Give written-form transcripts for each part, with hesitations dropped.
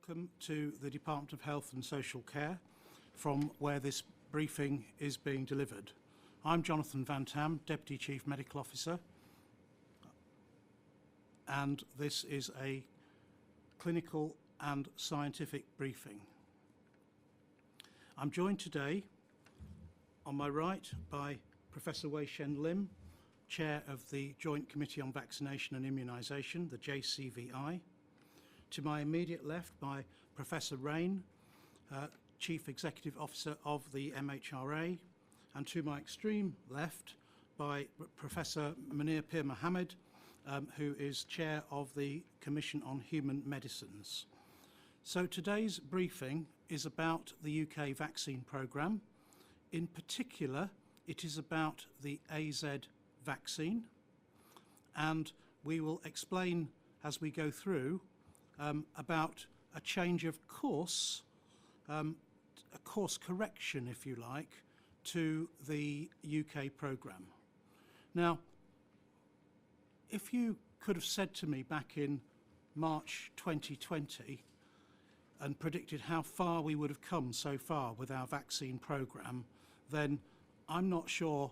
Welcome to the Department of Health and Social Care, from where this briefing is being delivered. I'm Jonathan Van Tam, Deputy Chief Medical Officer, and this is a clinical and scientific briefing. I'm joined today on my right by Professor Wei Shen Lim, Chair of the Joint Committee on Vaccination and Immunisation, the JCVI. To my immediate left by Professor Raine, Chief Executive Officer of the MHRA, and to my extreme left by Professor Munir Pir Mohammed, who is Chair of the Commission on Human Medicines. So today's briefing is about the UK vaccine programme. In particular, it is about the AZ vaccine, and we will explain as we go through about a change of course, a course correction, if you like, to the UK programme. Now, if you could have said to me back in March 2020 and predicted how far we would have come so far with our vaccine programme, then I'm not sure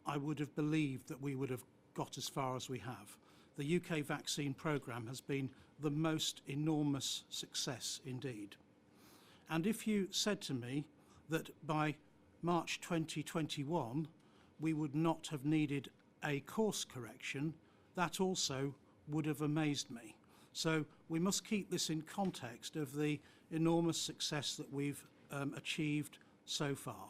I would have believed that we would have got as far as we have. The UK vaccine programme has been the most enormous success indeed. And if you said to me that by March 2021 we would not have needed a course correction, that also would have amazed me. So we must keep this in context of the enormous success that we've achieved so far.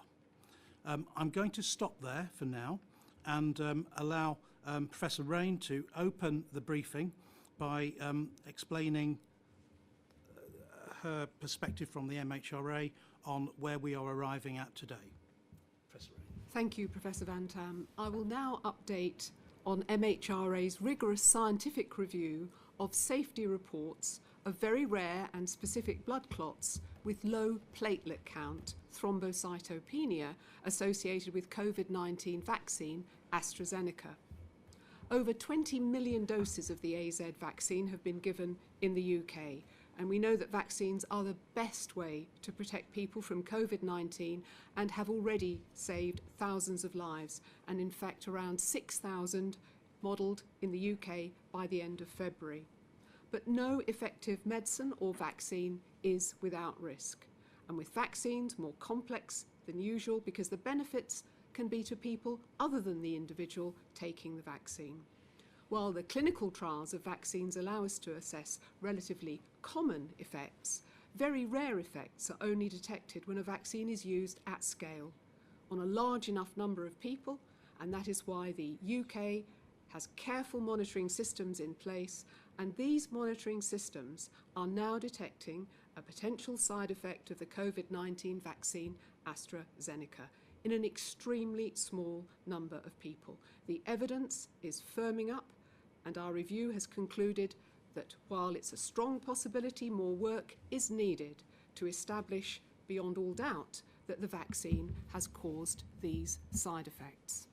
I'm going to stop there for now and allow Professor Raine to open the briefing by explaining her perspective from the MHRA on where we are arriving at today. Professor Raine. Thank you, Professor Van Tam. I will now update on MHRA's rigorous scientific review of safety reports of very rare and specific blood clots with low platelet count, thrombocytopenia, associated with COVID-19 vaccine AstraZeneca. Over 20 million doses of the AZ vaccine have been given in the UK, and we know that vaccines are the best way to protect people from COVID-19 and have already saved thousands of lives, and in fact around 6,000 modelled in the UK by the end of February. But no effective medicine or vaccine is without risk, and with vaccines more complex than usual because the benefits can be to people other than the individual taking the vaccine. While the clinical trials of vaccines allow us to assess relatively common effects, very rare effects are only detected when a vaccine is used at scale on a large enough number of people, and that is why the UK has careful monitoring systems in place, and these monitoring systems are now detecting a potential side effect of the COVID-19 vaccine AstraZeneca in an extremely small number of people. The evidence is firming up, and our review has concluded that while it's a strong possibility, more work is needed to establish beyond all doubt that the vaccine has caused these side effects.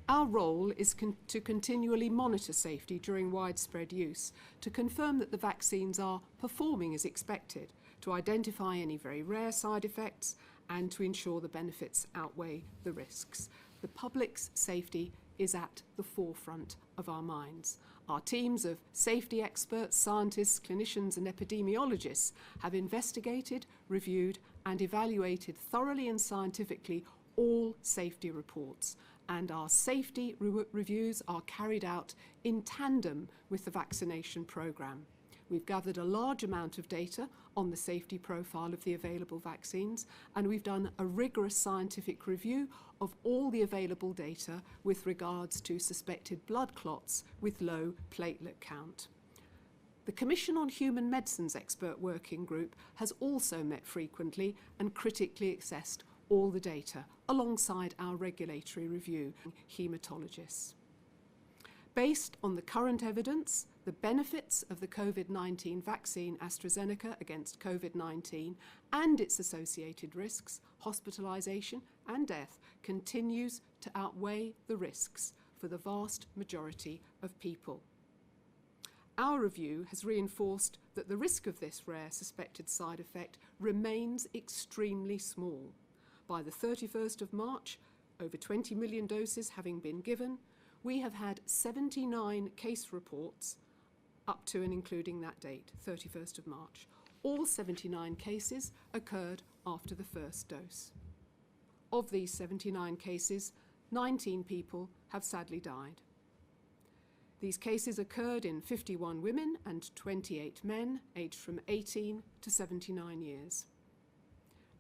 Our role is to continually monitor safety during widespread use, to confirm that the vaccines are performing as expected, to identify any very rare side effects, and to ensure the benefits outweigh the risks. The public's safety is at the forefront of our minds. Our teams of safety experts, scientists, clinicians and epidemiologists have investigated, reviewed and evaluated thoroughly and scientifically all safety reports, and our safety reviews are carried out in tandem with the vaccination programme. We've gathered a large amount of data on the safety profile of the available vaccines, and we've done a rigorous scientific review of all the available data with regards to suspected blood clots with low platelet count. The Commission on Human Medicines Expert Working Group has also met frequently and critically assessed all the data alongside our regulatory review haematologists. Based on the current evidence, the benefits of the COVID-19 vaccine AstraZeneca against COVID-19 and its associated risks, hospitalisation and death, continues to outweigh the risks for the vast majority of people. Our review has reinforced that the risk of this rare suspected side effect remains extremely small. By the 31st of March, over 20 million doses having been given, we have had 79 case reports up to and including that date, 31st of March. All 79 cases occurred after the first dose. Of these 79 cases, 19 people have sadly died. These cases occurred in 51 women and 28 men, aged from 18 to 79 years.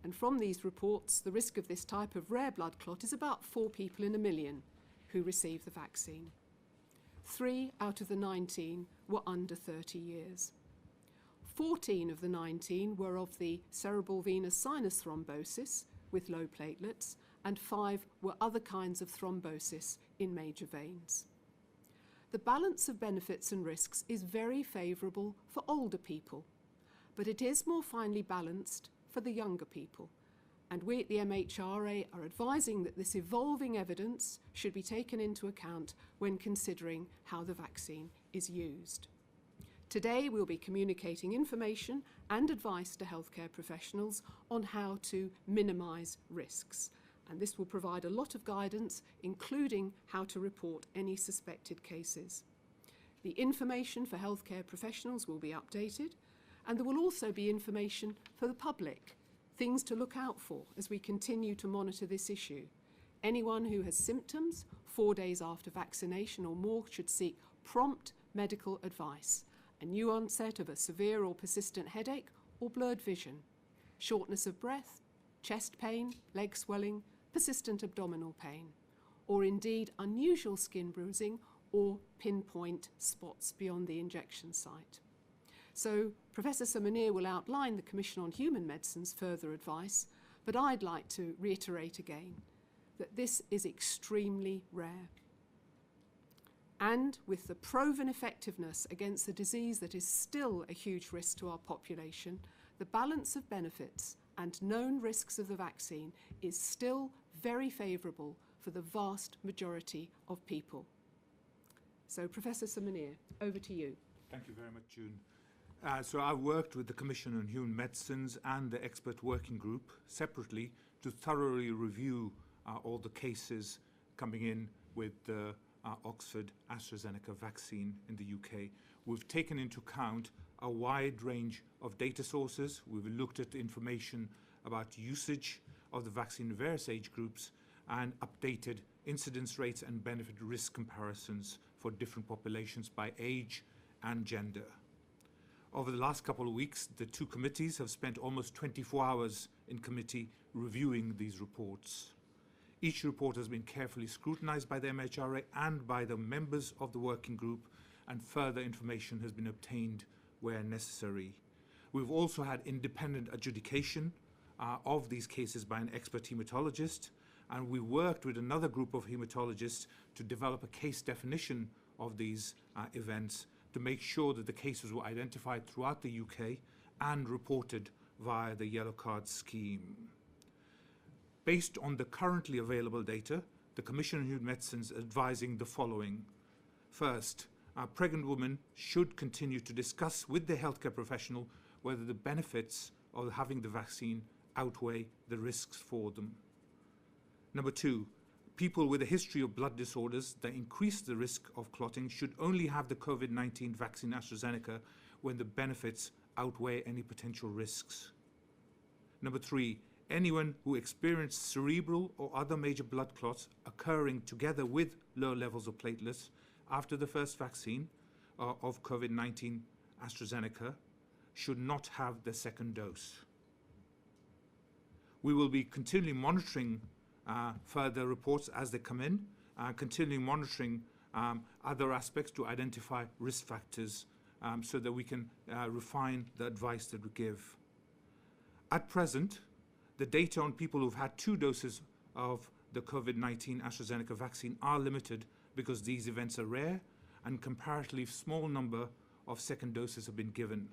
And from these reports, the risk of this type of rare blood clot is about 4 people in a million who receive the vaccine. 3 out of the 19 were under 30 years. 14 of the 19 were of the cerebral venous sinus thrombosis with low platelets, and 5 were other kinds of thrombosis in major veins. The balance of benefits and risks is very favourable for older people, but it is more finely balanced for the younger people. And we at the MHRA are advising that this evolving evidence should be taken into account when considering how the vaccine is used. Today we'll be communicating information and advice to healthcare professionals on how to minimise risks. And this will provide a lot of guidance, including how to report any suspected cases. The information for healthcare professionals will be updated, and there will also be information for the public, things to look out for as we continue to monitor this issue. Anyone who has symptoms 4 days after vaccination or more should seek prompt medical advice. A new onset of a severe or persistent headache or blurred vision, shortness of breath, chest pain, leg swelling, persistent abdominal pain, or indeed unusual skin bruising or pinpoint spots beyond the injection site. So Professor Samaneer will outline the Commission on Human Medicine's further advice, but I'd like to reiterate again that this is extremely rare. And with the proven effectiveness against the disease that is still a huge risk to our population, the balance of benefits and known risks of the vaccine is still very favourable for the vast majority of people. So Professor Samaneer, over to you. Thank you very much, June. So I've worked with the Commission on Human Medicines and the expert working group separately to thoroughly review all the cases coming in with the Oxford AstraZeneca vaccine in the UK. We've taken into account a wide range of data sources. We've looked at information about usage of the vaccine in various age groups and updated incidence rates and benefit risk comparisons for different populations by age and gender. Over the last couple of weeks, the two committees have spent almost 24 hours in committee reviewing these reports. Each report has been carefully scrutinised by the MHRA and by the members of the working group, and further information has been obtained where necessary. We've also had independent adjudication of these cases by an expert haematologist, and we worked with another group of haematologists to develop a case definition of these events to make sure that the cases were identified throughout the UK and reported via the yellow card scheme. Based on the currently available data, the Commission on Human Medicines is advising the following. First, pregnant women should continue to discuss with their healthcare professional whether the benefits of having the vaccine outweigh the risks for them. Number 2, people with a history of blood disorders that increase the risk of clotting should only have the COVID-19 vaccine AstraZeneca when the benefits outweigh any potential risks. Number 3, anyone who experienced cerebral or other major blood clots occurring together with low levels of platelets after the first vaccine of COVID-19 AstraZeneca should not have the second dose. We will be continually monitoring further reports as they come in, continually monitoring other aspects to identify risk factors so that we can refine the advice that we give. At present, the data on people who've had 2 doses of the COVID-19 AstraZeneca vaccine are limited because these events are rare and comparatively small number of second doses have been given.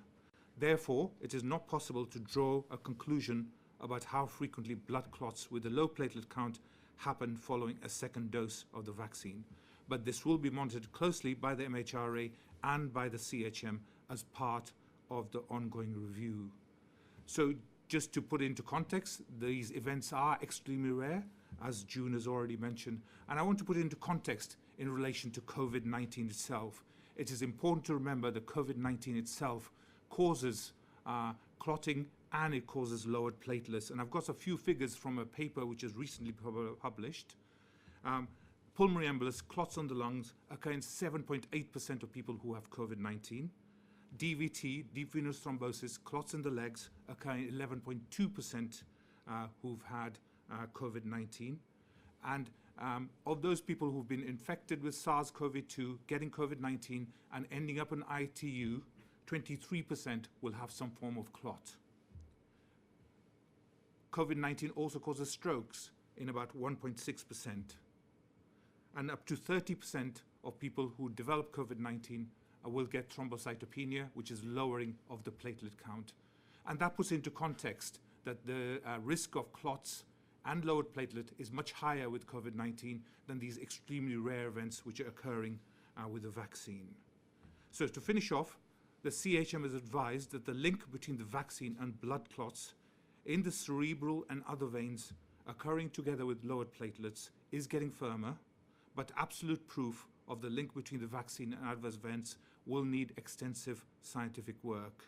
Therefore, it is not possible to draw a conclusion about how frequently blood clots with a low platelet count happen following a second dose of the vaccine. but this will be monitored closely by the MHRA and by the CHM as part of the ongoing review. So just to put into context, these events are extremely rare, as June has already mentioned, and I want to put it into context in relation to COVID-19 itself. It is important to remember that COVID-19 itself causes clotting and it causes lowered platelets. And I've got a few figures from a paper which is recently published. Pulmonary embolus, clots on the lungs, occur in 7.8% of people who have COVID-19. DVT, deep venous thrombosis, clots in the legs, occur in 11.2% who've had COVID-19. And of those people who've been infected with SARS-CoV-2, getting COVID-19 and ending up in ITU, 23% will have some form of clot. COVID-19 also causes strokes in about 1.6%. And up to 30% of people who develop COVID-19 will get thrombocytopenia, which is lowering of the platelet count. And that puts into context that the risk of clots and lowered platelet is much higher with COVID-19 than these extremely rare events which are occurring with the vaccine. So to finish off, the CHM has advised that the link between the vaccine and blood clots in the cerebral and other veins occurring together with lowered platelets is getting firmer, but absolute proof of the link between the vaccine and adverse events will need extensive scientific work.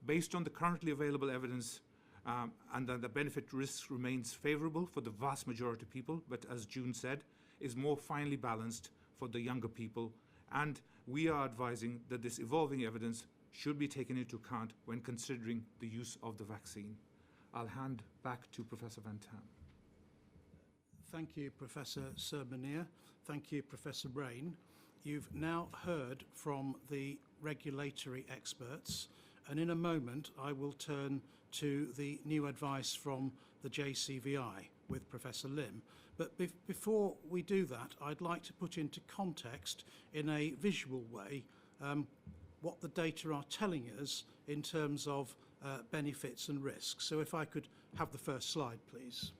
Based on the currently available evidence, and then the benefit risk remains favorable for the vast majority of people, but as June said, is more finely balanced for the younger people. And we are advising that this evolving evidence should be taken into account when considering the use of the vaccine. I'll hand back to Professor Van Tam. Thank you, Professor Sermonier. Thank you, Professor Raine. You've now heard from the regulatory experts, and in a moment I will turn to the new advice from the JCVI with Professor Lim. But before we do that, I'd like to put into context in a visual way what the data are telling us in terms of benefits and risks. So if I could have the first slide, please.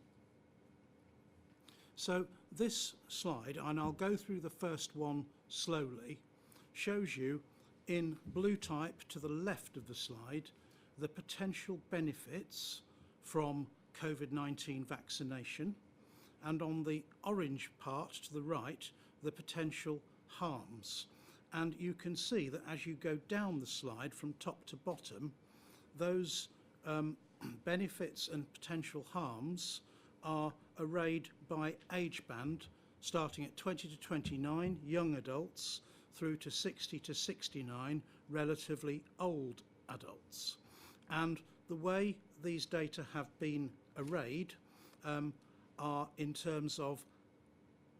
So this slide, and I'll go through the first one slowly, shows you in blue type to the left of the slide the potential benefits from COVID-19 vaccination, and on the orange part to the right, the potential harms. And you can see that as you go down the slide from top to bottom, those benefits and potential harms are arrayed by age band, starting at 20 to 29, young adults, through to 60 to 69, relatively old adults. And the way these data have been arrayed are in terms of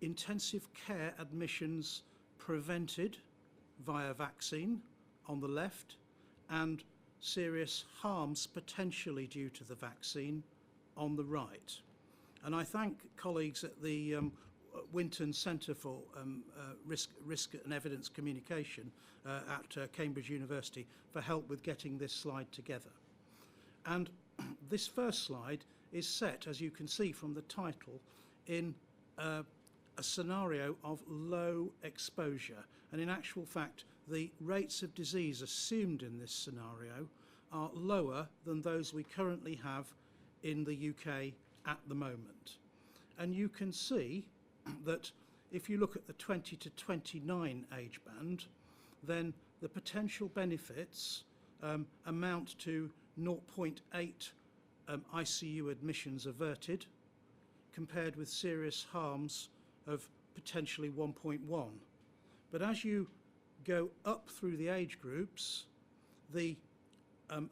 intensive care admissions prevented via vaccine on the left, and serious harms potentially due to the vaccine on the right. And I thank colleagues at the Winton Centre for Risk and Evidence Communication at Cambridge University for help with getting this slide together. And this first slide is set, as you can see from the title, in a scenario of low exposure. And in actual fact, the rates of disease assumed in this scenario are lower than those we currently have in the UK at the moment. And you can see that if you look at the 20 to 29 age band, then the potential benefits amount to 0.8 ICU admissions averted, compared with serious harms of potentially 1.1. But as you go up through the age groups, the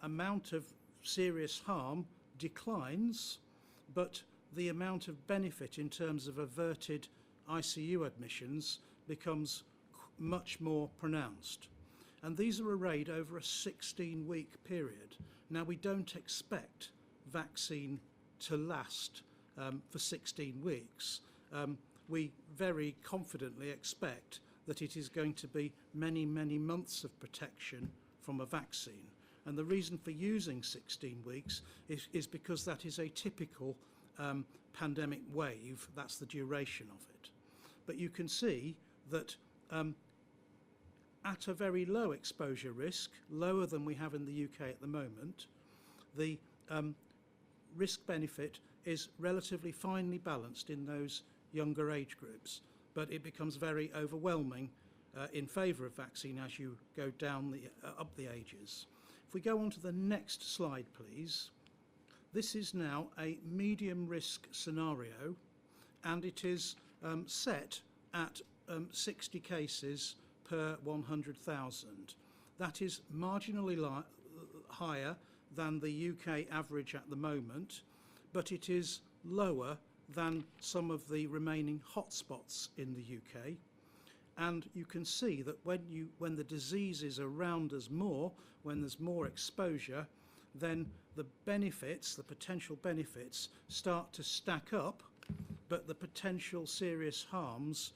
amount of serious harm declines, but the amount of benefit in terms of averted ICU admissions becomes much more pronounced. And these are arrayed over a 16-week period. Now, we don't expect vaccine to last for 16 weeks. We very confidently expect that it is going to be many, many months of protection from a vaccine. And the reason for using 16 weeks is because that is a typical pandemic wave. That's the duration of it. But you can see that at a very low exposure risk, lower than we have in the UK at the moment, the risk benefit is relatively finely balanced in those younger age groups, but it becomes very overwhelming in favour of vaccine as you go down up the ages. If we go on to the next slide, please. This is now a medium risk scenario, and it is set at 60 cases per 100,000. That is marginally higher than the UK average at the moment, but it is lower than some of the remaining hotspots in the UK. And you can see that when the disease is around us more, when there's more exposure, then the benefits, the potential benefits, start to stack up, but the potential serious harms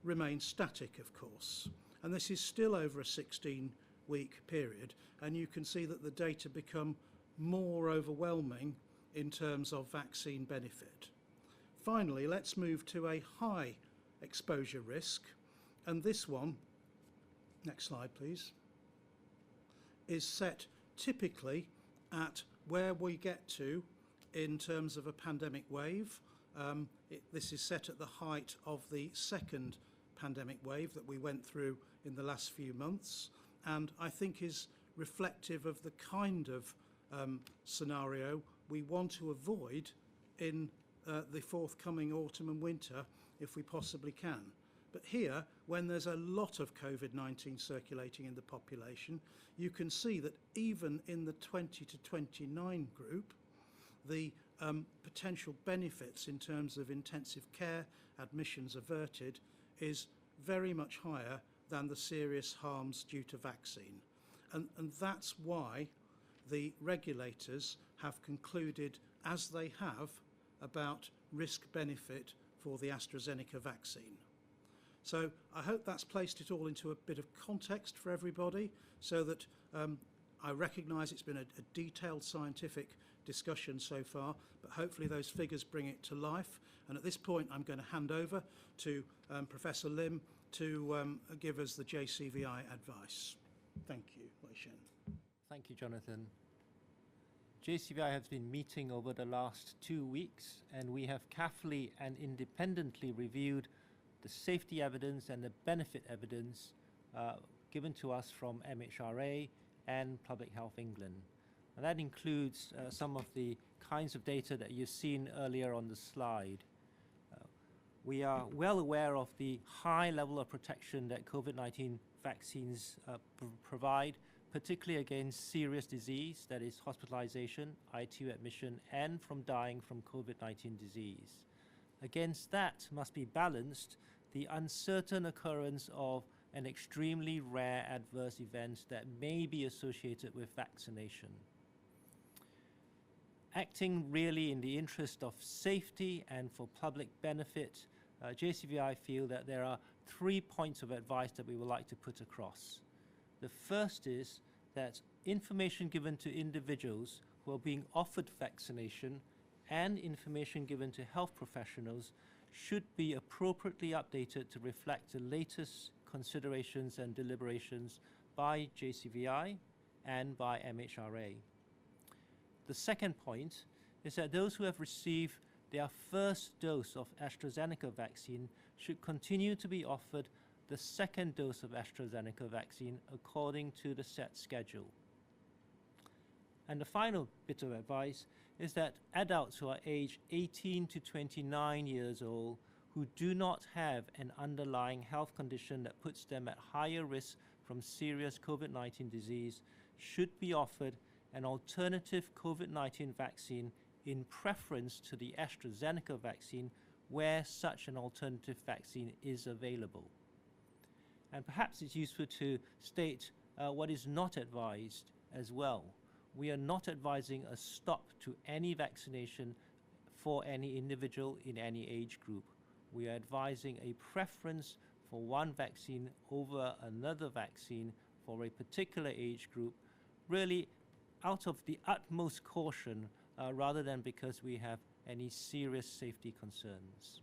remain static, of course. And this is still over a 16-week period, and you can see that the data become more overwhelming in terms of vaccine benefit. Finally, let's move to a high exposure risk, and this one, next slide please, is set typically at where we get to in terms of a pandemic wave. This is set at the height of the second pandemic wave that we went through in the last few months, and I think is reflective of the kind of scenario we want to avoid in the forthcoming autumn and winter if we possibly can. But here, when there's a lot of COVID-19 circulating in the population, you can see that even in the 20 to 29 group, the potential benefits in terms of intensive care, admissions averted, is very much higher than the serious harms due to vaccine. And that's why the regulators have concluded, as they have, about risk-benefit for the AstraZeneca vaccine. So I hope that's placed it all into a bit of context for everybody, so that I recognise it's been a detailed scientific discussion so far, but hopefully those figures bring it to life. And at this point, I'm going to hand over to Professor Lim to give us the JCVI advice. Thank you, Wei Shen. Thank you, Jonathan. JCVI has been meeting over the last 2 weeks, and we have carefully and independently reviewed the safety evidence and the benefit evidence given to us from MHRA and Public Health England. And that includes some of the kinds of data that you've seen earlier on the slide. We are well aware of the high level of protection that COVID-19 vaccines provide, particularly against serious disease, that is hospitalization, ITU admission, and from dying from COVID-19 disease. Against that must be balanced the uncertain occurrence of an extremely rare adverse event that may be associated with vaccination. Acting really in the interest of safety and for public benefit, JCVI feel that there are 3 points of advice that we would like to put across. The first is that information given to individuals who are being offered vaccination and information given to health professionals should be appropriately updated to reflect the latest considerations and deliberations by JCVI and by MHRA. The second point is that those who have received their first dose of AstraZeneca vaccine should continue to be offered the second dose of AstraZeneca vaccine according to the set schedule. And the final bit of advice is that adults who are aged 18 to 29 years old who do not have an underlying health condition that puts them at higher risk from serious COVID-19 disease should be offered an alternative COVID-19 vaccine in preference to the AstraZeneca vaccine where such an alternative vaccine is available. And perhaps it's useful to state what is not advised as well. We are not advising a stop to any vaccination for any individual in any age group. We are advising a preference for one vaccine over another vaccine for a particular age group, really out of the utmost caution rather than because we have any serious safety concerns.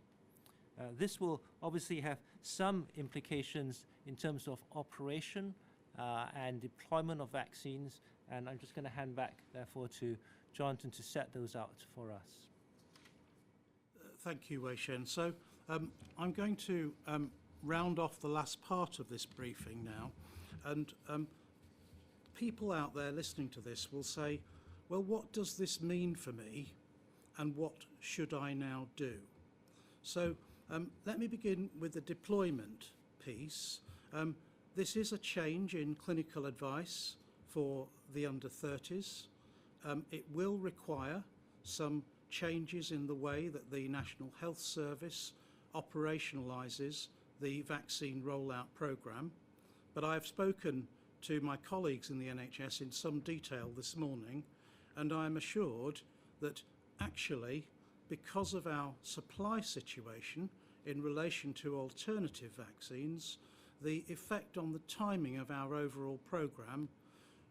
This will obviously have some implications in terms of operation and deployment of vaccines, and I'm just going to hand back, therefore, to Jonathan to set those out for us. Thank you, Wei Shen. So I'm going to round off the last part of this briefing now, and people out there listening to this will say, well, what does this mean for me, and what should I now do? So let me begin with the deployment piece. This is a change in clinical advice for the under-30s. It will require some changes in the way that the National Health Service operationalises the vaccine rollout programme. But I have spoken to my colleagues in the NHS in some detail this morning, and I am assured that actually, because of our supply situation in relation to alternative vaccines, the effect on the timing of our overall programme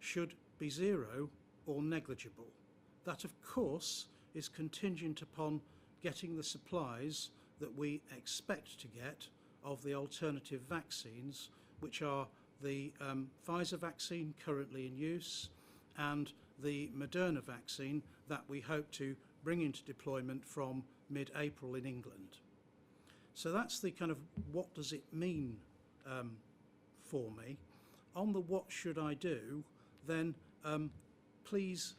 should be zero or negligible. That, of course, is contingent upon getting the supplies that we expect to get of the alternative vaccines, which are the Pfizer vaccine currently in use and the Moderna vaccine that we hope to bring into deployment from mid-April in England. So that's the kind of what does it mean for me. On the what should I do, then please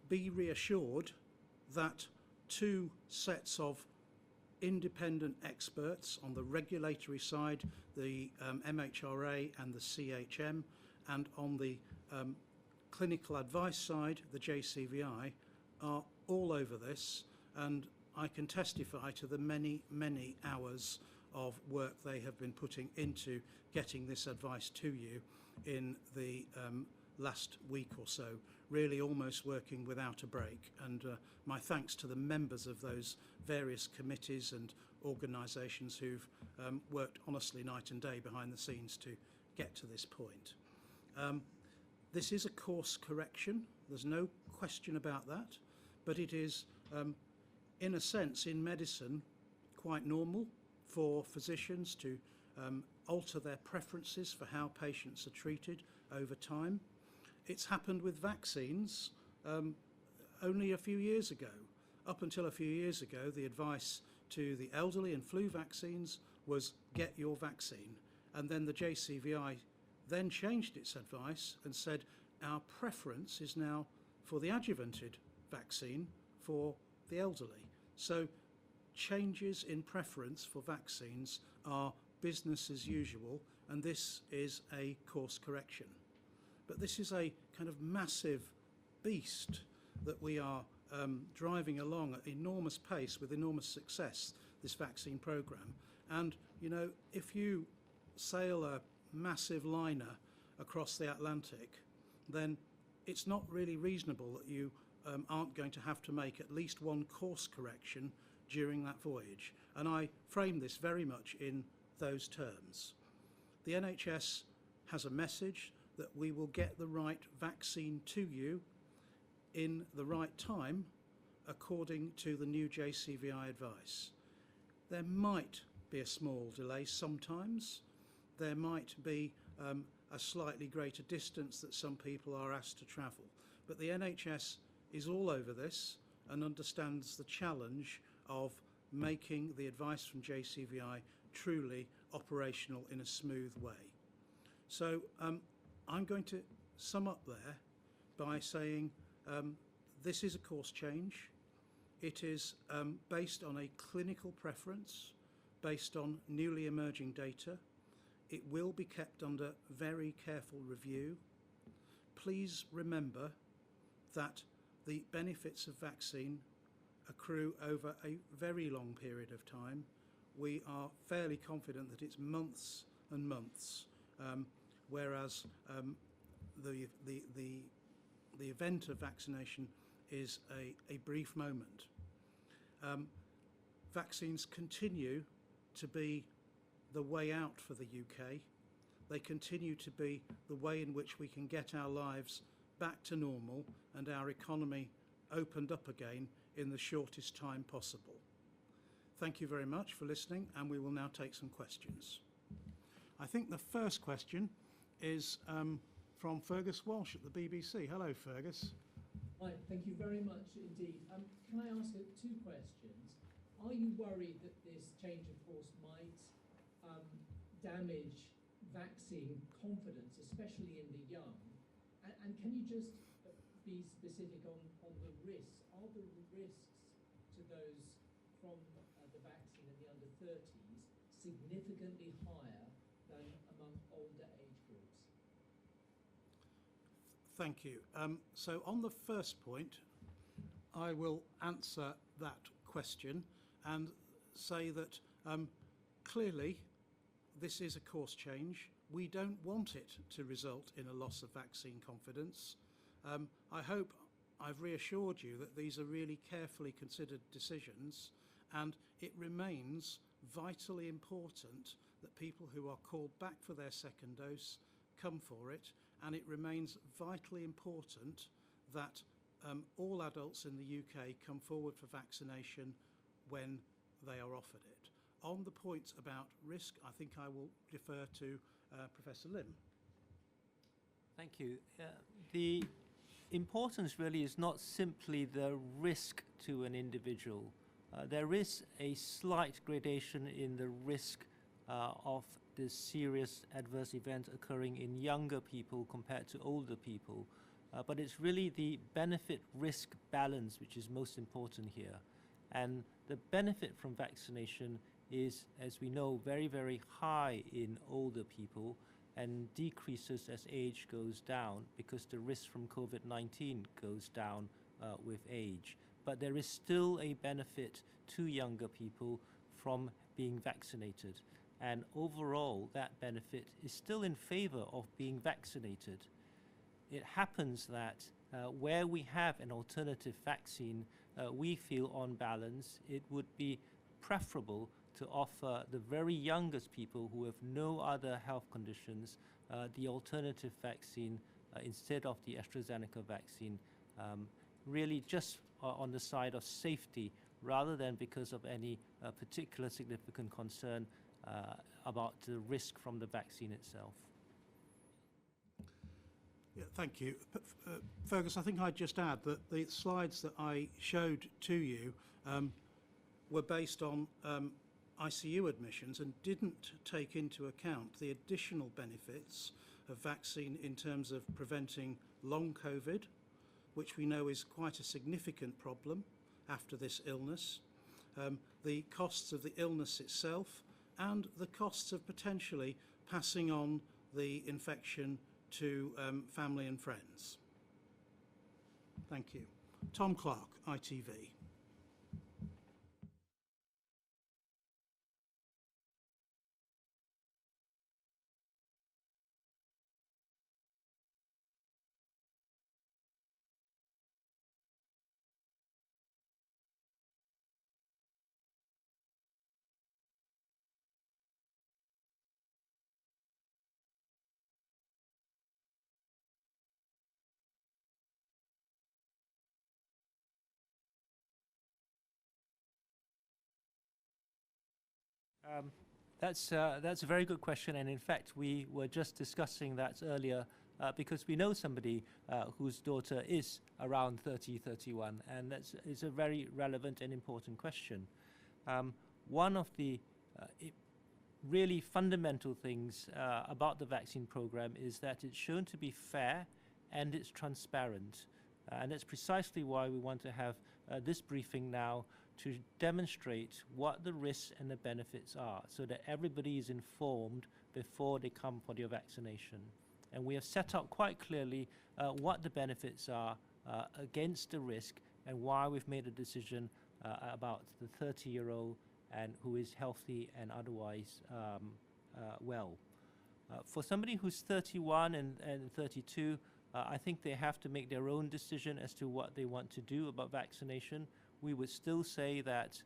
be reassured that two sets of independent experts on the regulatory side, the MHRA and the CHM, and on the clinical advice side, the JCVI, are all over this, and I can testify to the many, many hours of work they have been putting into getting this advice to you in the last week or so, really almost working without a break. And my thanks to the members of those various committees and organisations who've worked honestly night and day behind the scenes to get to this point. This is a course correction, there's no question about that, but it is, in a sense, in medicine, quite normal for physicians to alter their preferences for how patients are treated over time. It's happened with vaccines only a few years ago. Up until a few years ago, the advice to the elderly and flu vaccines was get your vaccine. And then the JCVI then changed its advice and said our preference is now for the adjuvanted vaccine for the elderly. So changes in preference for vaccines are business as usual, and this is a course correction. But this is a kind of massive beast that we are driving along at enormous pace with enormous success, this vaccine programme. And, you know, if you sail a massive liner across the Atlantic, then it's not really reasonable that you aren't going to have to make at least one course correction during that voyage. And I frame this very much in those terms. The NHS has a message that we will get the right vaccine to you in the right time according to the new JCVI advice. There might be a small delay sometimes. There might be a slightly greater distance that some people are asked to travel. But the NHS is all over this and understands the challenge of making the advice from JCVI truly operational in a smooth way. So I'm going to sum up there by saying this is a course change. It is based on a clinical preference, based on newly emerging data. It will be kept under very careful review. Please remember that the benefits of vaccine accrue over a very long period of time. We are fairly confident that it's months and months, whereas the event of vaccination is a brief moment. Vaccines continue to be the way out for the UK. They continue to be the way in which we can get our lives back to normal and our economy opened up again in the shortest time possible. Thank you very much for listening, and we will now take some questions. I think the first question is from Fergus Walsh at the BBC. Hello, Fergus. Hi, thank you very much indeed. Can I ask two questions? Are you worried that this change of course might damage vaccine confidence, especially in the young? And can you just be specific on the risks? Are the risks to those from the vaccine in the under 30s significantly higher than among older age groups? Thank you. So on the first point, I will answer that question and say that clearly this is a course change. We don't want it to result in a loss of vaccine confidence. I hope I've reassured you that these are really carefully considered decisions, and it remains vitally important that people who are called back for their second dose come for it, and it remains vitally important that all adults in the UK come forward for vaccination when they are offered it. On the point about risk, I think I will defer to Professor Lim. Thank you. The importance really is not simply the risk to an individual. There is a slight gradation in the risk of the serious adverse event occurring in younger people compared to older people. But it's really the benefit-risk balance which is most important here. And the benefit from vaccination is, as we know, very, very high in older people and decreases as age goes down because the risk from COVID-19 goes down with age. But there is still a benefit to younger people from being vaccinated. And overall, that benefit is still in favor of being vaccinated. It happens that where we have an alternative vaccine, we feel on balance it would be preferable to offer the very youngest people who have no other health conditions the alternative vaccine instead of the AstraZeneca vaccine, really just on the side of safety rather than because of any particular significant concern about the risk from the vaccine itself. Yeah, thank you. Fergus, I think I'd just add that the slides that I showed to you were based on ICU admissions and didn't take into account the additional benefits of vaccine in terms of preventing long COVID, which we know is quite a significant problem after this illness, the costs of the illness itself, and the costs of potentially passing on the infection to family and friends. Thank you. Tom Clark, ITV. That's a very good question, and in fact we were just discussing that earlier because we know somebody whose daughter is around 30, 31, and it's a very relevant and important question. One of the really fundamental things about the vaccine program is that it's shown to be fair and it's transparent, and that's precisely why we want to have this briefing now to demonstrate what the risks and the benefits are so that everybody is informed before they come for their vaccination. And we have set out quite clearly what the benefits are against the risk and why we've made a decision about the 30-year-old and who is healthy and otherwise well. For somebody who's 31 and 32, I think they have to make their own decision as to what they want to do about vaccination. We would still say that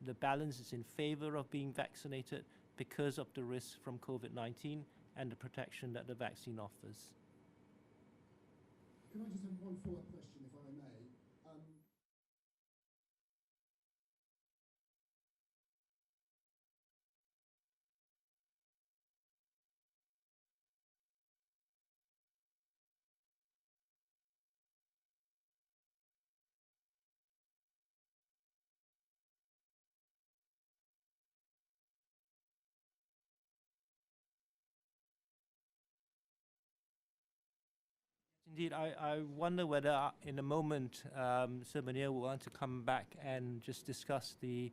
the balance is in favor of being vaccinated because of the risks from COVID-19 and the protection that the vaccine offers. Can I just have one follow-up question, if I may? Indeed, I wonder whether in a moment Sir Munir will want to come back and just discuss the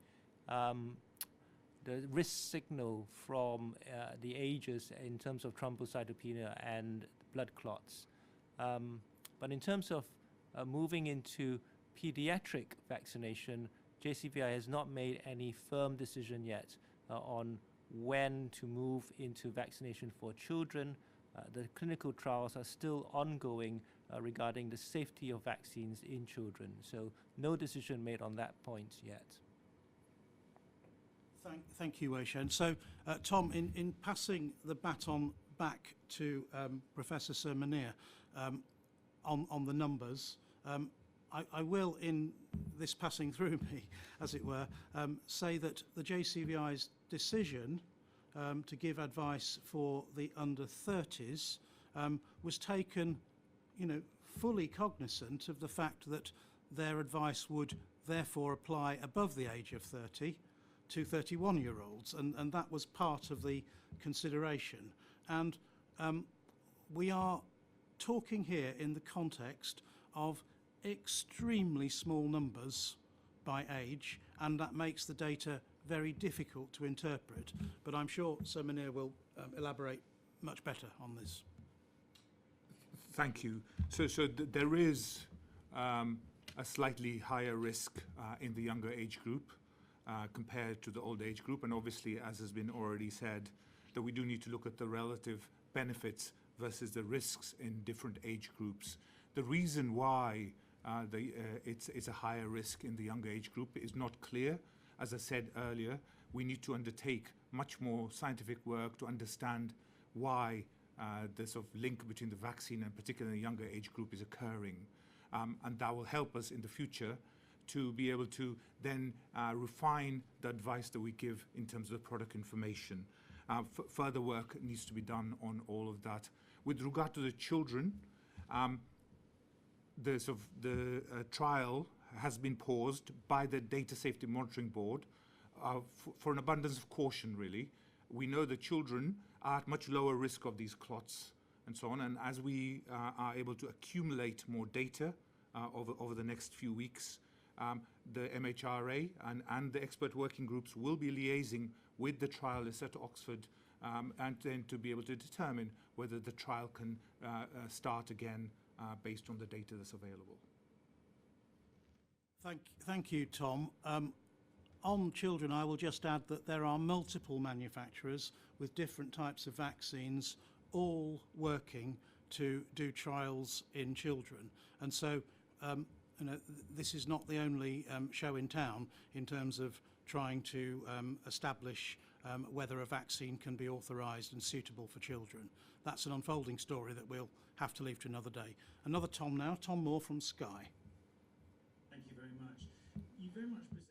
risk signal from the ages in terms of thrombocytopenia and blood clots. But in terms of moving into pediatric vaccination, JCVI has not made any firm decision yet on when to move into vaccination for children. The clinical trials are still ongoing regarding the safety of vaccines in children. So no decision made on that point yet. Thank you, Wei Shen. So, Tom, in passing the baton back to Professor Sir Munir on the numbers, I will, in this passing through me, as it were, say that the JCVI's decision to give advice for the under 30s was taken, fully cognizant of the fact that their advice would therefore apply above the age of 30 to 31-year-olds, and that was part of the consideration. And we are talking here in the context of extremely small numbers by age, and that makes the data very difficult to interpret. But I'm sure Sir Munir will elaborate much better on this. Thank you. So there is a slightly higher risk in the younger age group compared to the old age group, and obviously, as has been already said, that we do need to look at the relative benefits versus the risks in different age groups. The reason why it's a higher risk in the younger age group is not clear. As I said earlier, we need to undertake much more scientific work to understand why the sort of link between the vaccine and particularly the younger age group is occurring. And that will help us in the future to be able to then refine the advice that we give in terms of the product information. Further work needs to be done on all of that. With regard to the children, the trial has been paused by the Data Safety Monitoring Board for an abundance of caution, really. We know that children are at much lower risk of these clots and so on, and as we are able to accumulate more data over the next few weeks, the MHRA and the expert working groups will be liaising with the trialists at Oxford and then to be able to determine whether the trial can start again based on the data that's available. Thank you, Tom. On children, I will just add that there are multiple manufacturers with different types of vaccines, all working to do trials in children. And so, this is not the only show in town in terms of trying to establish whether a vaccine can be authorised and suitable for children. That's an unfolding story that we'll have to leave to another day. Another Tom now, Tom Moore from Sky. Thank you very much. You very much presented.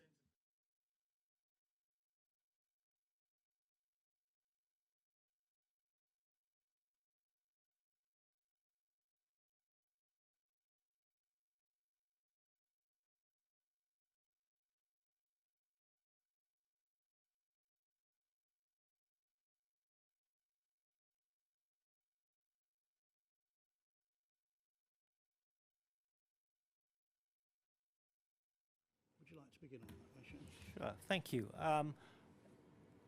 Would you like to begin on that question? Sure, thank you.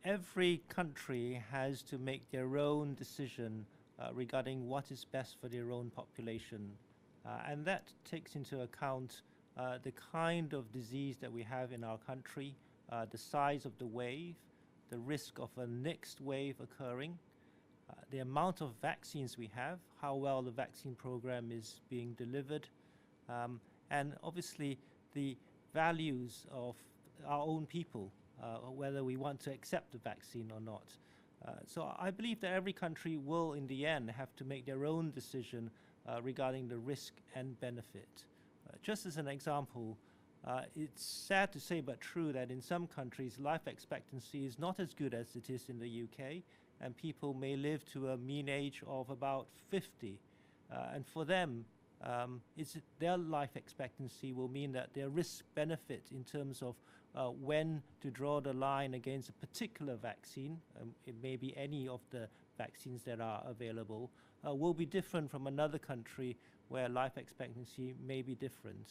Every country has to make their own decision regarding what is best for their own population. And that takes into account the kind of disease that we have in our country, the size of the wave, the risk of a next wave occurring, the amount of vaccines we have, how well the vaccine program is being delivered, and obviously the values of our own people, whether we want to accept the vaccine or not. So I believe that every country will, in the end, have to make their own decision regarding the risk and benefit. Just as an example, it's sad to say but true that in some countries life expectancy is not as good as it is in the UK, and people may live to a mean age of about 50. And for them, their life expectancy will mean that their risk benefit in terms of when to draw the line against a particular vaccine, it may be any of the vaccines that are available will be different from another country where life expectancy may be different.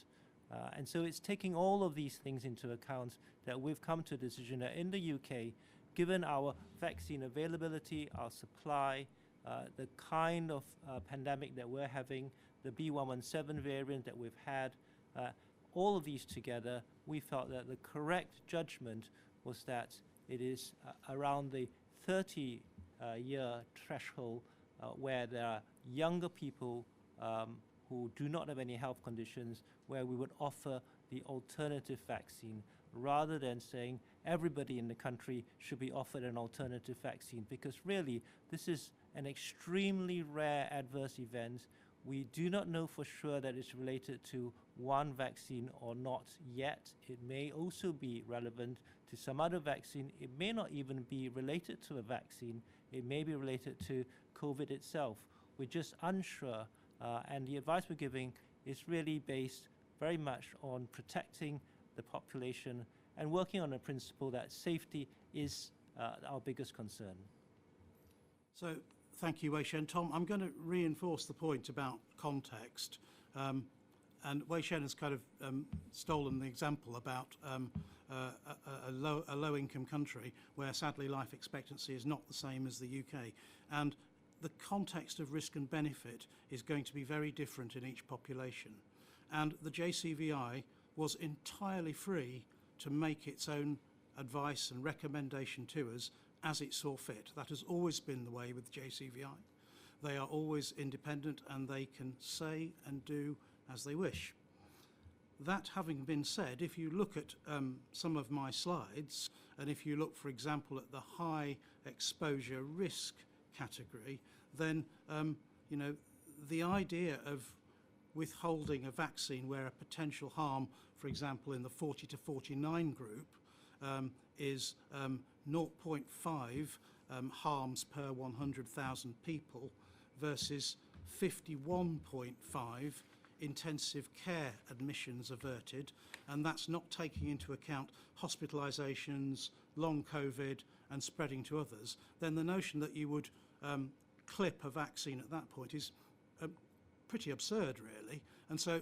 And so it's taking all of these things into account that we've come to a decision that in the UK, given our vaccine availability, our supply, the kind of pandemic that we're having, the B117 variant that we've had, all of these together, we felt that the correct judgment was that it is around the 30-year threshold where there are younger people who do not have any health conditions, where we would offer the alternative vaccine rather than saying everybody in the country should be offered an alternative vaccine, because really this is an extremely rare adverse event. We do not know for sure that it's related to one vaccine or not yet. It may also be relevant to some other vaccine. It may not even be related to a vaccine. It may be related to COVID itself. We're just unsure, and the advice we're giving is really based very much on protecting the population and working on a principle that safety is our biggest concern. So, thank you, Wei Shen. Tom, I'm going to reinforce the point about context. And Wei Shen has kind of stolen the example about a low-income country where, sadly, life expectancy is not the same as the UK. And the context of risk and benefit is going to be very different in each population. And the JCVI was entirely free to make its own advice and recommendation to us as it saw fit. That has always been the way with JCVI. They are always independent and they can say and do as they wish. That having been said, if you look at some of my slides, and if you look, for example, at the high exposure risk category, then you know, the idea of withholding a vaccine where a potential harm, for example, in the 40 to 49 group is 0.5 harms per 100,000 people versus 51.5 intensive care admissions averted, and that's not taking into account hospitalisations, long COVID and spreading to others, then the notion that you would clip a vaccine at that point is pretty absurd, really. And so,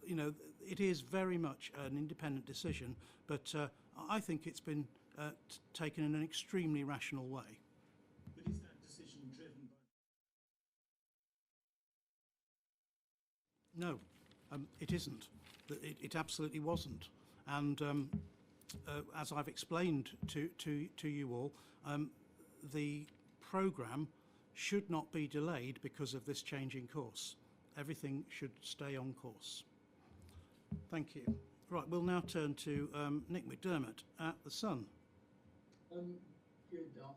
you know, it is very much an independent decision, but I think it's been taken in an extremely rational way. But is that decision driven by... No, it isn't. It absolutely wasn't. And as I've explained to you all, the programme should not be delayed because of this change in course. Everything should stay on course. Thank you. Right, we'll now turn to Nick McDermott at The Sun. Good afternoon.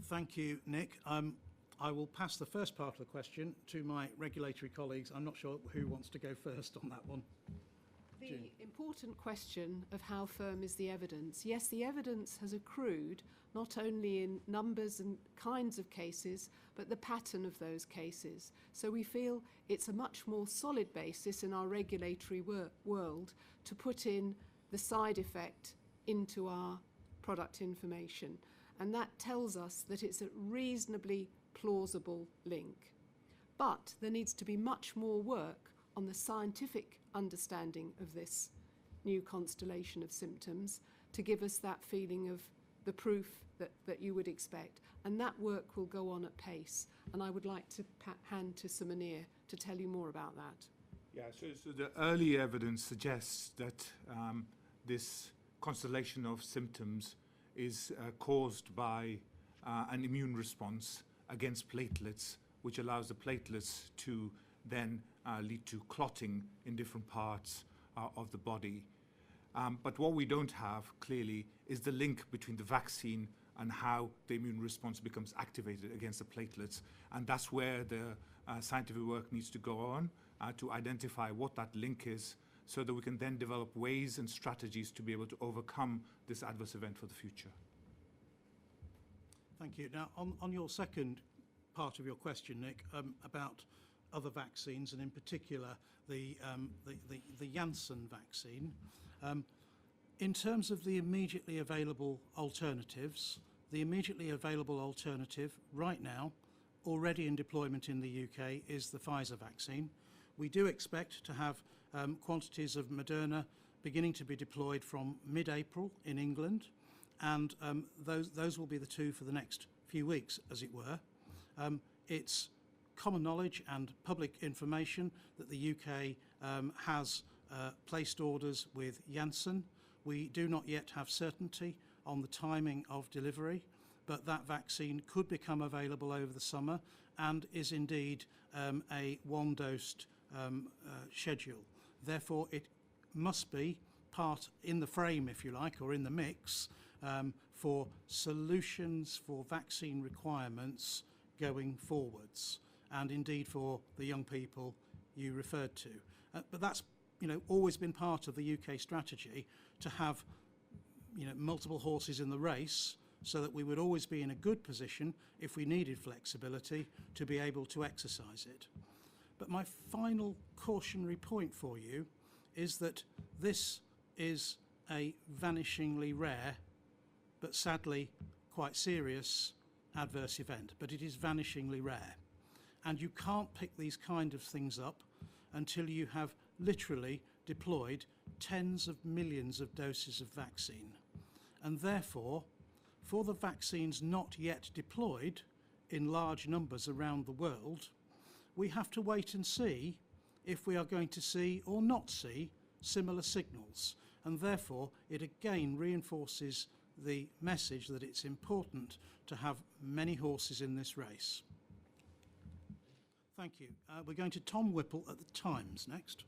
Thank you, Nick. I will pass the first part of the question to my regulatory colleagues. I'm not sure who wants to go first on that one. The important question of how firm is the evidence. Yes, the evidence has accrued not only in numbers and kinds of cases, but the pattern of those cases. So we feel it's a much more solid basis in our regulatory world to put in the side effect into our product information. And that tells us that it's a reasonably plausible link. But there needs to be much more work on the scientific understanding of this new constellation of symptoms to give us that feeling of the proof that you would expect. And that work will go on at pace. And I would like to hand to Samanir to tell you more about that. Yeah, so the early evidence suggests that this constellation of symptoms is caused by an immune response against platelets, which allows the platelets to then lead to clotting in different parts of the body. But what we don't have, clearly, is the link between the vaccine and how the immune response becomes activated against the platelets. And that's where the scientific work needs to go on to identify what that link is, so that we can then develop ways and strategies to be able to overcome this adverse event for the future. Thank you. Now, on your second part of your question, Nick, about other vaccines, and in particular the Janssen vaccine, in terms of the immediately available alternatives, the immediately available alternative right now, already in deployment in the UK, is the Pfizer vaccine. We do expect to have quantities of Moderna beginning to be deployed from mid-April in England, and those will be the two for the next few weeks, as it were. It's common knowledge and public information that the UK has placed orders with Janssen. We do not yet have certainty on the timing of delivery, but that vaccine could become available over the summer and is indeed a one-dosed schedule. Therefore, it must be part in the frame, if you like, or in the mix for solutions for vaccine requirements going forwards, and indeed for the young people you referred to. But that's always been part of the UK strategy, to have multiple horses in the race, so that we would always be in a good position, if we needed flexibility, to be able to exercise it. But my final cautionary point for you is that this is a vanishingly rare, but sadly quite serious adverse event. But it is vanishingly rare. And you can't pick these kind of things up until you have literally deployed tens of millions of doses of vaccine. And therefore, for the vaccines not yet deployed in large numbers around the world, we have to wait and see if we are going to see or not see similar signals. And therefore, it again reinforces the message that it's important to have many horses in this race. Thank you. We're going to Tom Whipple at the Times next.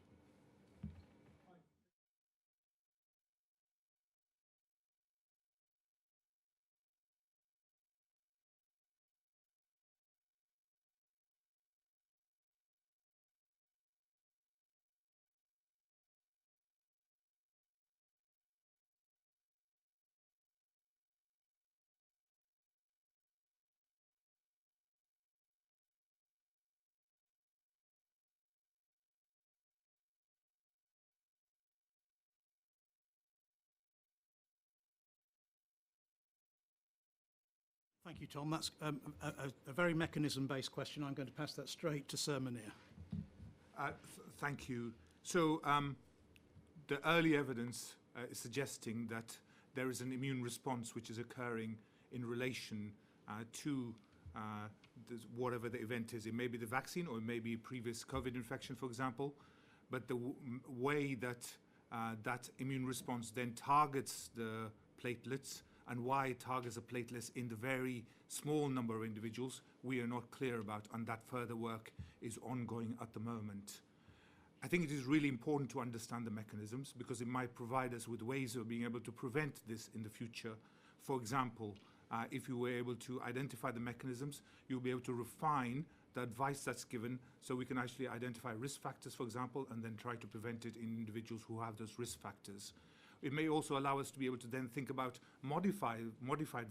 Thank you, Tom. That's a very mechanism-based question. I'm going to pass that straight to Sir Munir. Thank you. So the early evidence is suggesting that there is an immune response which is occurring in relation to whatever the event is. It may be the vaccine, or it may be previous COVID infection, for example. But the way that that immune response then targets the platelets, and why it targets the platelets in the very small number of individuals, we are not clear about, and that further work is ongoing at the moment. I think it is really important to understand the mechanisms, because it might provide us with ways of being able to prevent this in the future. For example, if you were able to identify the mechanisms, you'll be able to refine the advice that's given, so we can actually identify risk factors, for example, and then try to prevent it in individuals who have those risk factors. It may also allow us to be able to then think about modified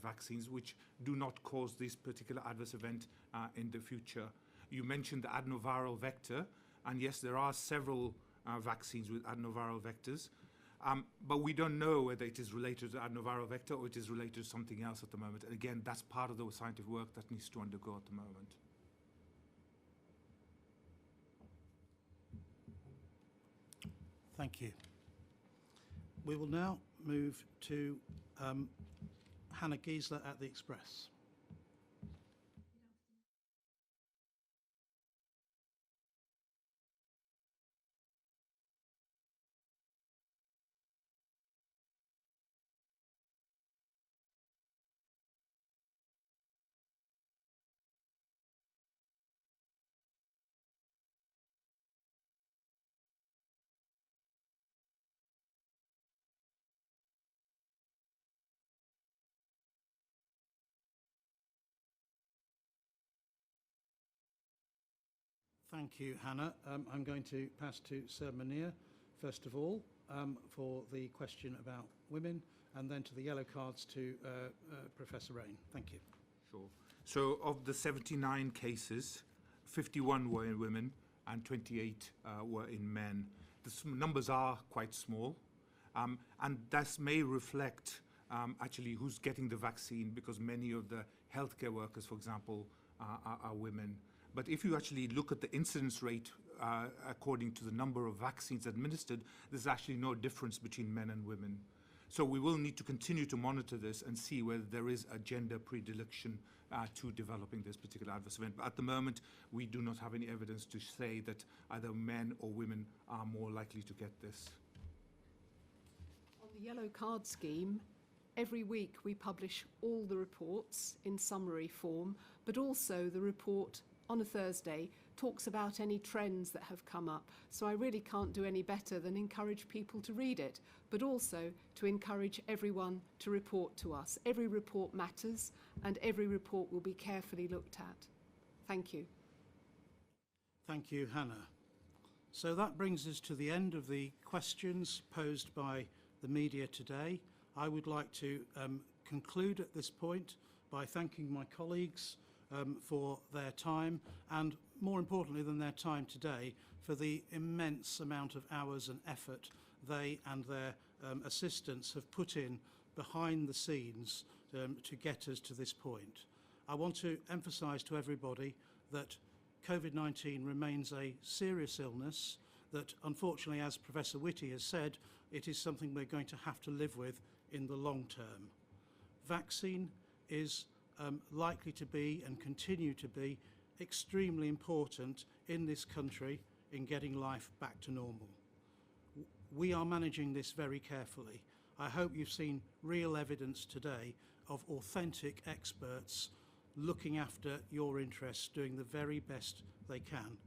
vaccines which do not cause this particular adverse event in the future. You mentioned the adenoviral vector, and yes, there are several vaccines with adenoviral vectors, but we don't know whether it is related to the adenoviral vector or it is related to something else at the moment. And again, that's part of the scientific work that needs to undergo at the moment. Thank you. We will now move to Hannah Giesler at the Express. Thank you, Hannah. I'm going to pass to Sir Munir, first of all, for the question about women, and then to the yellow cards to Professor Raine. Thank you. Sure. So of the 79 cases, 51 were in women and 28 were in men. The numbers are quite small, and this may reflect actually who's getting the vaccine, because many of the healthcare workers, for example, are women. But if you actually look at the incidence rate according to the number of vaccines administered, there's actually no difference between men and women. So we will need to continue to monitor this and see whether there is a gender predilection to developing this particular adverse event. But at the moment, we do not have any evidence to say that either men or women are more likely to get this. On the yellow card scheme, every week we publish all the reports in summary form, but also the report on a Thursday talks about any trends that have come up. So I really can't do any better than encourage people to read it, but also to encourage everyone to report to us. Every report matters, and every report will be carefully looked at. Thank you. Thank you, Hannah. So that brings us to the end of the questions posed by the media today. I would like to conclude at this point by thanking my colleagues for their time, and more importantly than their time today, for the immense amount of hours and effort they and their assistants have put in behind the scenes to get us to this point. I want to emphasise to everybody that COVID-19 remains a serious illness, that unfortunately, as Professor Whitty has said, it is something we're going to have to live with in the long term. Vaccine is likely to be and continue to be extremely important in this country in getting life back to normal. We are managing this very carefully. I hope you've seen real evidence today of authentic experts looking after your interests, doing the very best they can.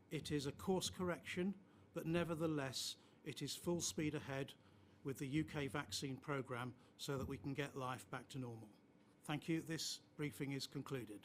It is a course correction, but nevertheless, it is full speed ahead with the UK vaccine programme so that we can get life back to normal. Thank you. This briefing is concluded.